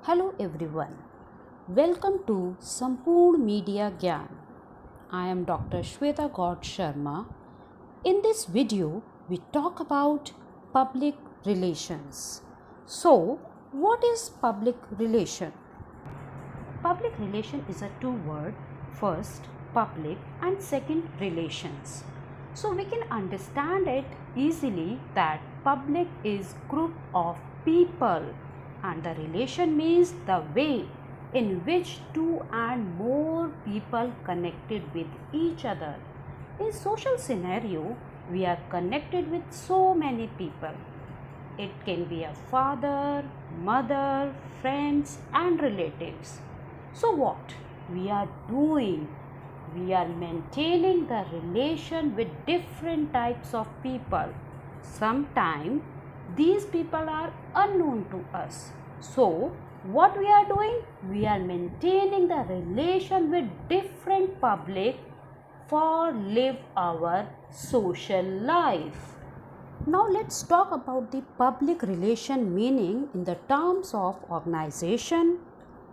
Hello everyone. Welcome to Sampoorn Media Gyan. I am Dr. Shweta God Sharma. In this video, we talk about public relations. So, what is public relation? Public relation is a two word, first public and second relations. So we can understand it easily that public is group of people and the relation means the way in which two and more people connected with each other. In social scenario, we are connected with so many people. It can be a father, mother, friends and relatives. So what we are doing? We are maintaining the relation with different types of people. Sometimes these people are unknown to us. So what we are doing? We are maintaining the relation with different public for live our social life. Now let's talk about the public relation meaning in the terms of organization,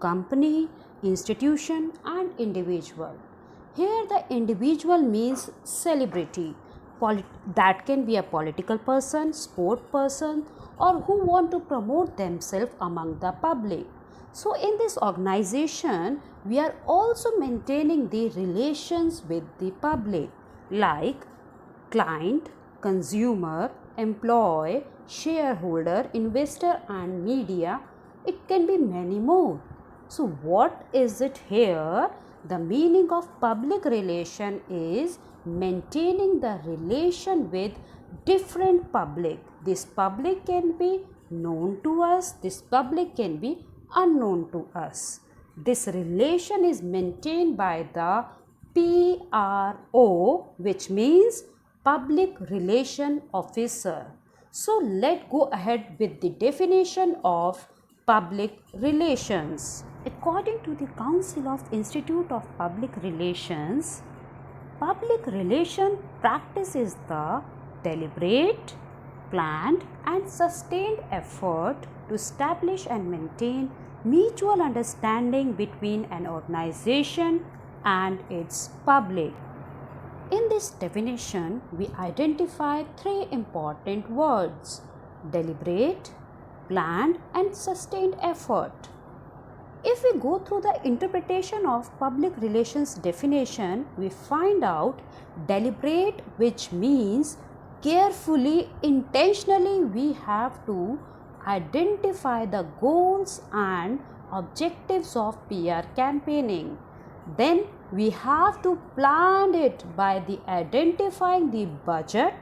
company, institution and individual. Here the individual means celebrity. That can be a political person, sport person or who want to promote themselves among the public. So in this organization, we are also maintaining the relations with the public like client, consumer, employee, shareholder, investor and media. It can be many more. So what is it here? The meaning of public relation is maintaining the relation with different public. This public can be known to us, this public can be unknown to us. This relation is maintained by the PRO, which means Public Relation Officer. So let's go ahead with the definition of public relations. According to the Council of Institute of Public Relations, public relation practice is the deliberate, planned and sustained effort to establish and maintain mutual understanding between an organization and its public. In this definition, we identify three important words: deliberate, planned and sustained effort. If we go through the interpretation of public relations definition, we find out deliberate, which means carefully, intentionally we have to identify the goals and objectives of PR campaigning. Then we have to plan it by the identifying the budget,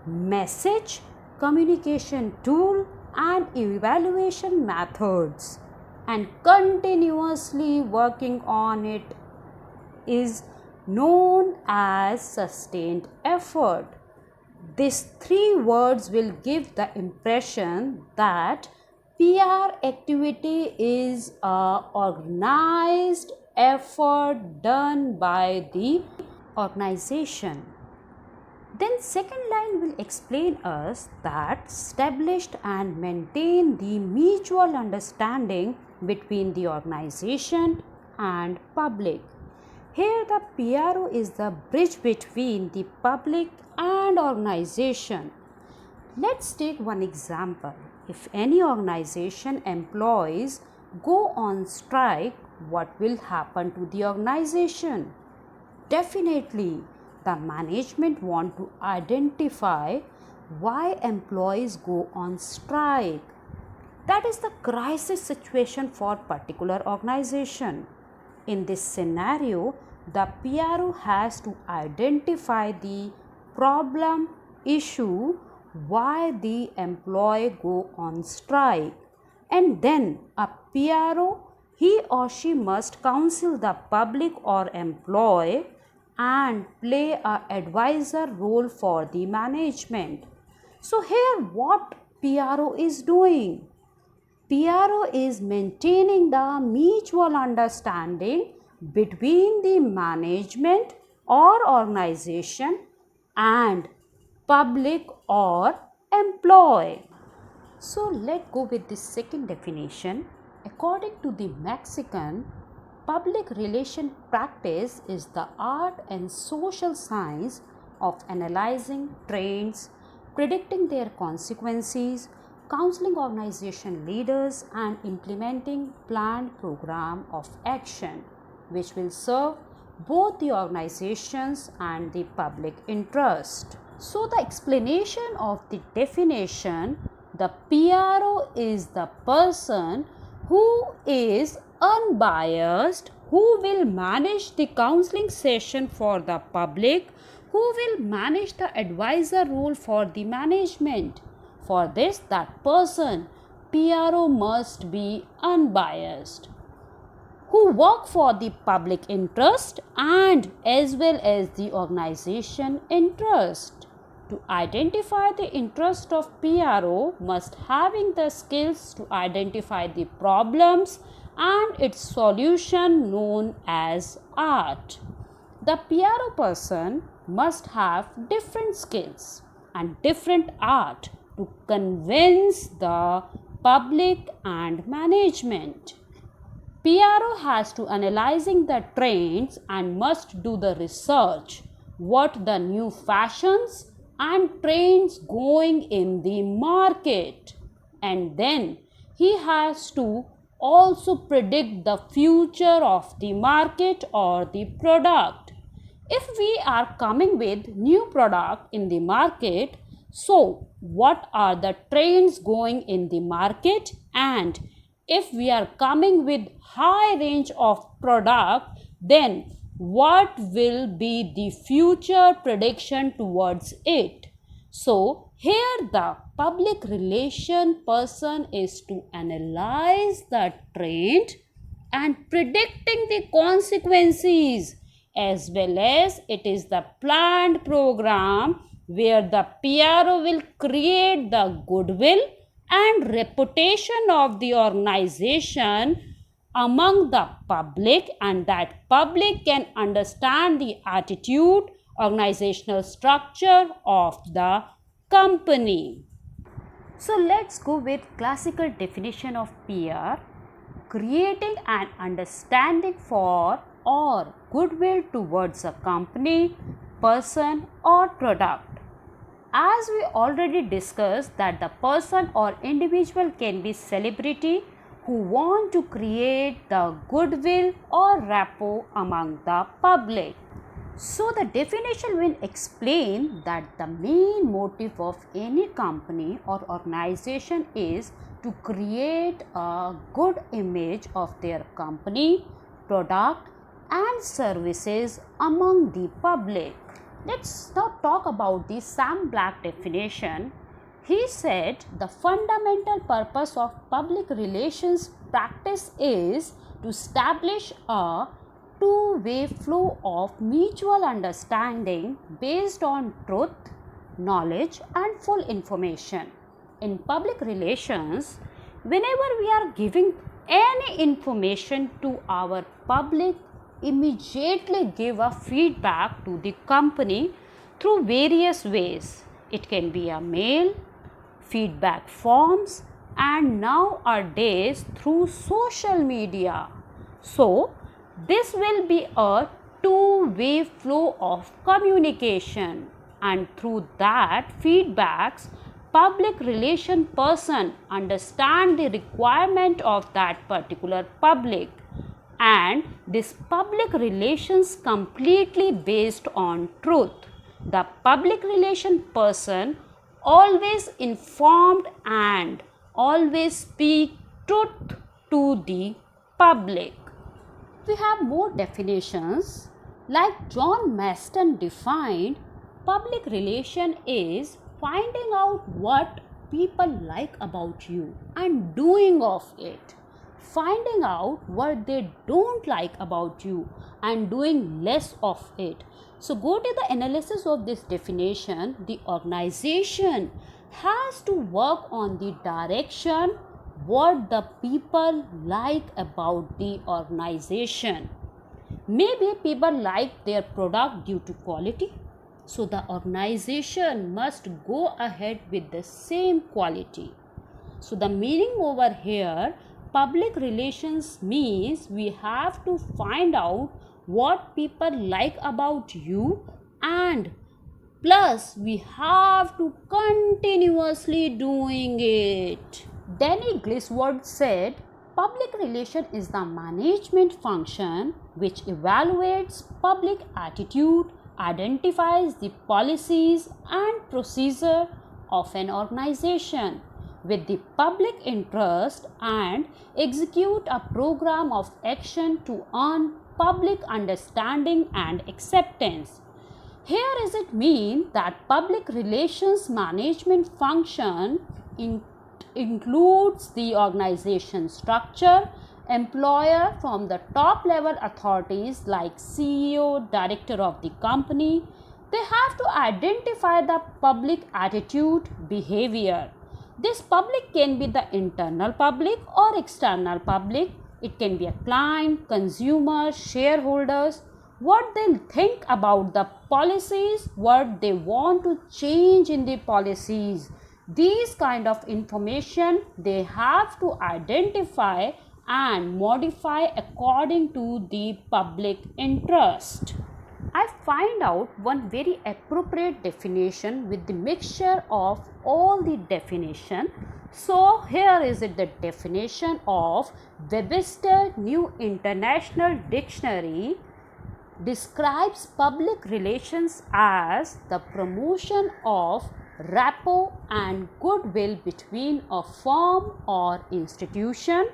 message, communication tool and evaluation methods, and continuously working on it is known as sustained effort. These three words will give the impression that PR activity is a organized effort done by the organization. Then second line will explain us that established and maintain the mutual understanding between the organization and public. Here the PRO is the bridge between the public and organization. Let's take one example. If any organization employees go on strike, what will happen to the organization? Definitely, the management want to identify why employees go on strike. That is the crisis situation for particular organization. In this scenario, the PRO has to identify the problem, issue, why the employee go on strike, and then a PRO, he or she must counsel the public or employee and play a advisor role for the management. So here what PRO is doing? PRO is maintaining the mutual understanding between the management or organization and public or employee. So let's go with the second definition. According to the Mexican, public relation practice is the art and social science of analyzing trends, predicting their consequences, counseling organization leaders and implementing planned program of action which will serve both the organizations and the public interest. So the explanation of the definition, the PRO is the person who is unbiased, who will manage the counseling session for the public, who will manage the advisor role for the management. For this, that person, PRO, must be unbiased, who work for the public interest and as well as the organization interest. To identify the interest of PRO must having the skills to identify the problems and its solution known as art. The PRO person must have different skills and different art to convince the public and management. PRO has to analyzing the trends and must do the research what the new fashions and trends going in the market, and then he has to also predict the future of the market or the product. If we are coming with new product in the market, so what are the trends going in the market, and if we are coming with high range of product, then what will be the future prediction towards it. So here the public relation person is to analyze the trend and predicting the consequences, as well as it is the planned program where the PRO will create the goodwill and reputation of the organization among the public, and that public can understand the attitude, organizational structure of the company. So let's go with classical definition of PR: creating an understanding for or goodwill towards a company, person or product. As we already discussed that the person or individual can be celebrity who want to create the goodwill or rapport among the public. So the definition will explain that the main motive of any company or organization is to create a good image of their company, product and services among the public. Let's now talk about the Sam Black definition. He said the fundamental purpose of public relations practice is to establish a two-way flow of mutual understanding based on truth, knowledge and full information. In public relations, whenever we are giving any information to our public, immediately give a feedback to the company through various ways. It can be a mail, feedback forms and nowadays through social media. So this will be a two-way flow of communication, and through that feedbacks public relation person understand the requirement of that particular public, and this public relations completely based on truth. The public relation person always informed and always speak truth to the public. We have more definitions. Like John Maston defined, public relation is finding out what people like about you and doing of it, finding out what they don't like about you and doing less of it. So go to the analysis of this definition. The organization has to work on the direction what the people like about the organization. Maybe people like their product due to quality, so the organization must go ahead with the same quality. So the meaning over here, public relations means we have to find out what people like about you, and plus we have to continuously doing it. Danny Gliswold said, public relation is the management function which evaluates public attitude, identifies the policies and procedure of an organization with the public interest, and execute a program of action to earn public understanding and acceptance. Here is it mean that public relations management function includes the organization structure, employer from the top level authorities like CEO, director of the company. They have to identify the public attitude, behavior. This public can be the internal public or external public. It can be a client, consumer, shareholders, what they think about the policies, what they want to change in the policies. These kind of information they have to identify and modify according to the public interest. I find out one very appropriate definition with the mixture of all the definition. So here is it, the definition of Webster New International Dictionary describes public relations as the promotion of rapport and goodwill between a firm or institution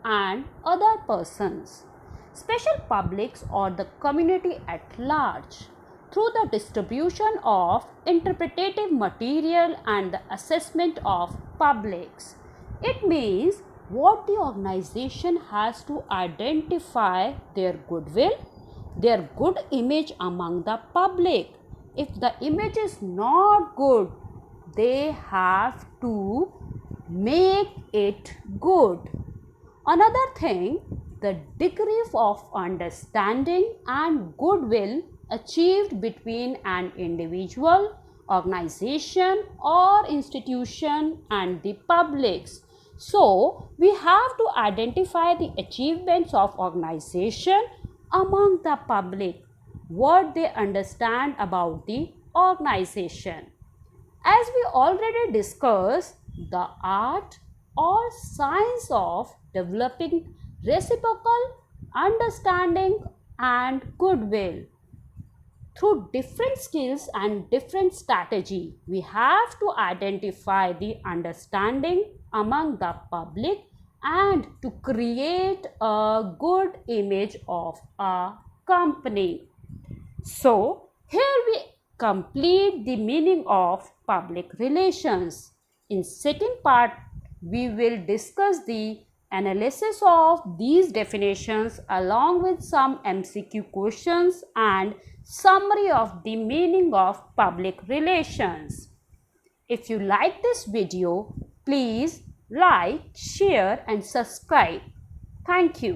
and other persons, special publics or the community at large, through the distribution of interpretative material and the assessment of publics. It means what the organization has to identify their goodwill, their good image among the public. If the image is not good, they have to make it good. Another thing, the degree of understanding and goodwill achieved between an individual, organization or institution and the publics. So, we have to identify the achievements of organization among the public, what they understand about the organization. As we already discussed, the art or science of developing reciprocal understanding and goodwill. Through different skills and different strategy, we have to identify the understanding among the public and to create a good image of a company. So, here we complete the meaning of public relations. In second part, we will discuss the analysis of these definitions along with some MCQ questions and summary of the meaning of public relations. If you like this video, please like, share and subscribe. Thank you.